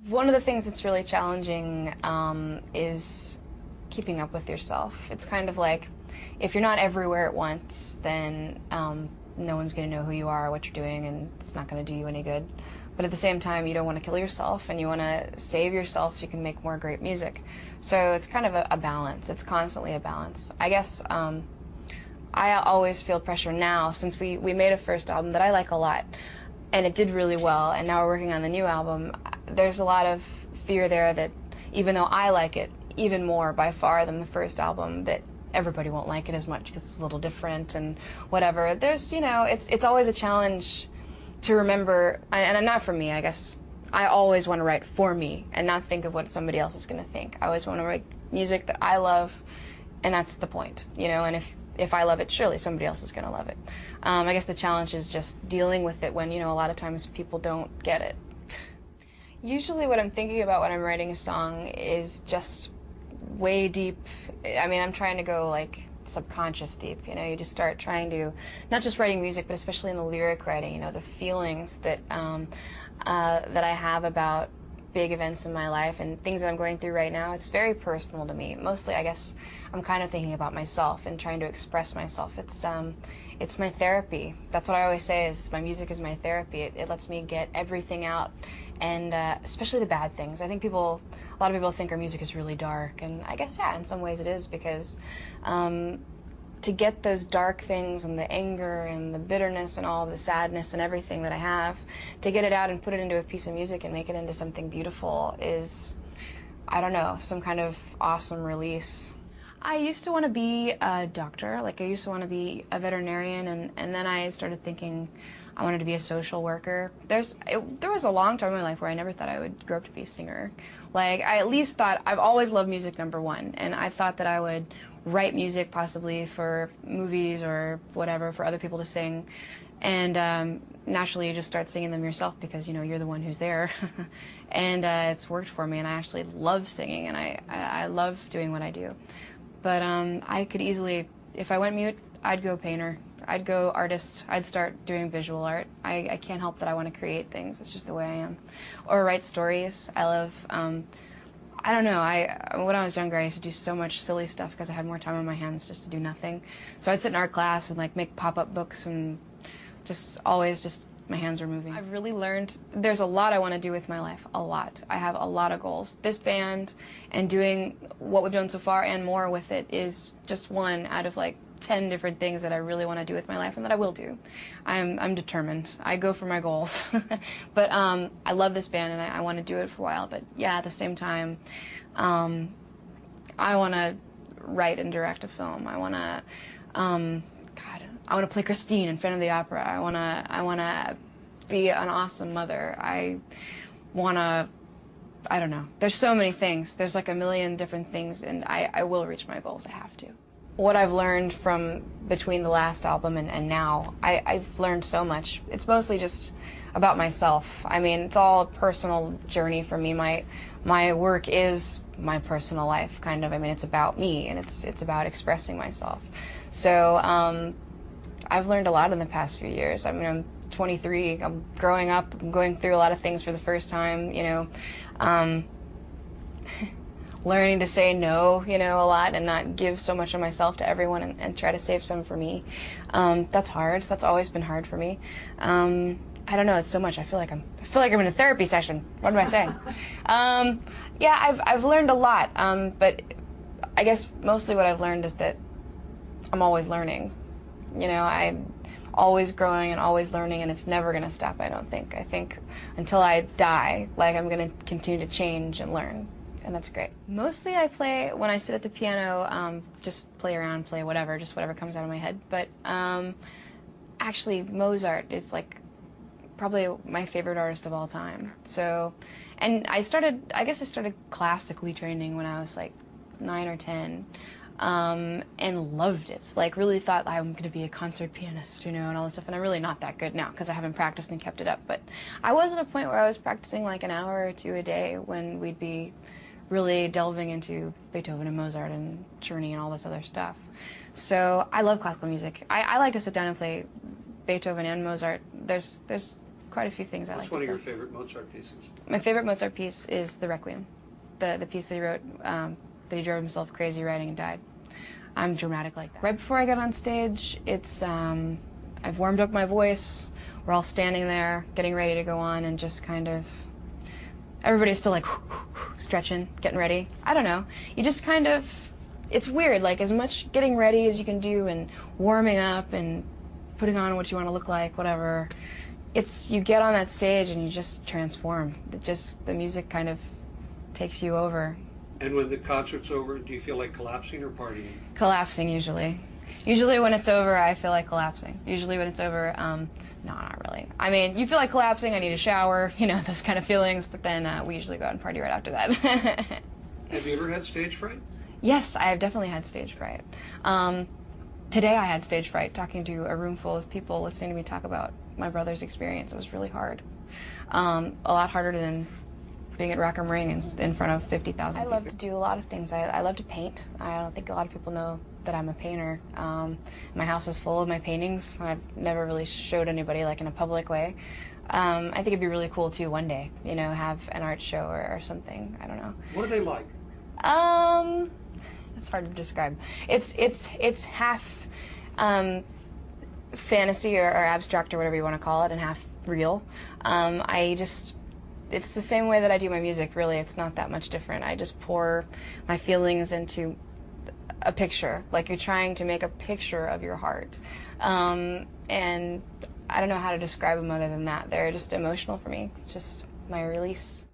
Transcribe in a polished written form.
One of the things that's really challenging is keeping up with yourself. It's kind of like if you're not everywhere at once, then no one's going to know who you are, what you're doing, and it's not going to do you any good. But at the same time, you don't want to kill yourself, and you want to save yourself so you can make more great music. So it's kind of a balance. It's constantly a balance. I guess I always feel pressure now, since we made a first album that I like a lot, and it did really well, and now we're working on the new album. There's a lot of fear there that even though I like it even more by far than the first album, that everybody won't like it as much because it's a little different and whatever. There's, it's always a challenge to remember, and not for me, I guess. I always want to write for me and not think of what somebody else is going to think. I always want to write music that I love, and that's the point, and if I love it, surely somebody else is going to love it. I guess the challenge is just dealing with it when, a lot of times people don't get it. Usually what I'm thinking about when I'm writing a song is just way deep. I mean, I'm trying to go like subconscious deep, you just start trying to, not just writing music, but especially in the lyric writing, the feelings that that I have about big events in my life and things that I'm going through right now. It's very personal to me. Mostly, I guess, I'm kind of thinking about myself and trying to express myself. It's my therapy. That's what I always say, is my music is my therapy. It lets me get everything out, and especially the bad things. I think a lot of people think our music is really dark, and I guess, yeah, in some ways it is, because to get those dark things and the anger and the bitterness and all the sadness and everything that I have, to get it out and put it into a piece of music and make it into something beautiful is, I don't know, some kind of awesome release. I used to want to be a doctor, like I used to want to be a veterinarian, and then I started thinking I wanted to be a social worker. There was a long time in my life where I never thought I would grow up to be a singer. Like, I at least thought, I've always loved music, number one, and I thought that I would write music possibly for movies or whatever, for other people to sing. And naturally you just start singing them yourself because, you're the one who's there. And it's worked for me, and I actually love singing, and I love doing what I do. But I could easily, if I went mute, I'd go painter. I'd go artist. I'd start doing visual art. I can't help that I want to create things. It's just the way I am. Or write stories. I love, I don't know, when I was younger, I used to do so much silly stuff because I had more time on my hands just to do nothing. So I'd sit in art class and like make pop-up books, and just always just my hands are moving. I've really learned there's a lot I want to do with my life, a lot. I have a lot of goals. This band and doing what we've done so far and more with it is just one out of like 10 different things that I really want to do with my life and that I will do. I'm determined. I go for my goals. But I love this band, and I want to do it for a while. But yeah, at the same time, I want to write and direct a film. I want to, I want to play Christine in Phantom of the Opera. I want to be an awesome mother. I want to, I don't know. There's so many things. There's like a million different things, and I will reach my goals. I have to. What I've learned from between the last album and now, I've learned so much. It's mostly just about myself. I mean, it's all a personal journey for me. My work is my personal life, kind of. I mean, it's about me, and it's about expressing myself. So I've learned a lot in the past few years. I mean, I'm 23. I'm growing up. I'm going through a lot of things for the first time. Learning to say no, a lot, and not give so much of myself to everyone, and try to save some for me. That's hard. That's always been hard for me. I don't know. It's so much. I feel like I'm in a therapy session. What am I saying? Yeah, I've learned a lot. But I guess mostly what I've learned is that I'm always learning. I'm always growing and always learning, and it's never going to stop, I don't think. I think until I die, like, I'm going to continue to change and learn. And that's great. Mostly I play, when I sit at the piano, just play around, play whatever, just whatever comes out of my head. But actually Mozart is like probably my favorite artist of all time. So, and I guess I started classically training when I was like 9 or 10. And loved it. Like, really thought I'm going to be a concert pianist, and all this stuff. And I'm really not that good now because I haven't practiced and kept it up. But I was at a point where I was practicing like an hour or two a day when we'd be really delving into Beethoven and Mozart and Czerny and all this other stuff. So I love classical music. I like to sit down and play Beethoven and Mozart. There's quite a few things I like. What's one of your favorite Mozart pieces? My favorite Mozart piece is the Requiem, the piece that he wrote, that he drove himself crazy writing and died. I'm dramatic like that. Right before I get on stage, it's I've warmed up my voice. We're all standing there, getting ready to go on, and just kind of everybody's still like stretching, getting ready. I don't know. You just kind of, it's weird. Like as much getting ready as you can do and warming up and putting on what you want to look like, whatever. It's, you get on that stage and you just transform. The music kind of takes you over. And when the concert's over, do you feel like collapsing or partying? Collapsing usually. Usually when it's over, I feel like collapsing. Usually when it's over, no, not really. I mean, you feel like collapsing, I need a shower, you know, those kind of feelings, but then we usually go out and party right after that. Have you ever had stage fright? Yes, I have definitely had stage fright. Today I had stage fright talking to a room full of people listening to me talk about my brother's experience. It was really hard. A lot harder than being at Rock am Ring in front of 50,000 people. I love to do a lot of things. I love to paint. I don't think a lot of people know that I'm a painter. My house is full of my paintings. I've never really showed anybody like in a public way. I think it'd be really cool too one day, you know, have an art show or something. I don't know. What are they like? It's hard to describe. It's half fantasy or abstract or whatever you want to call it, and half real. It's the same way that I do my music, really. It's not that much different. I just pour my feelings into a picture, like you're trying to make a picture of your heart. And I don't know how to describe them other than that. They're just emotional for me. It's just my release.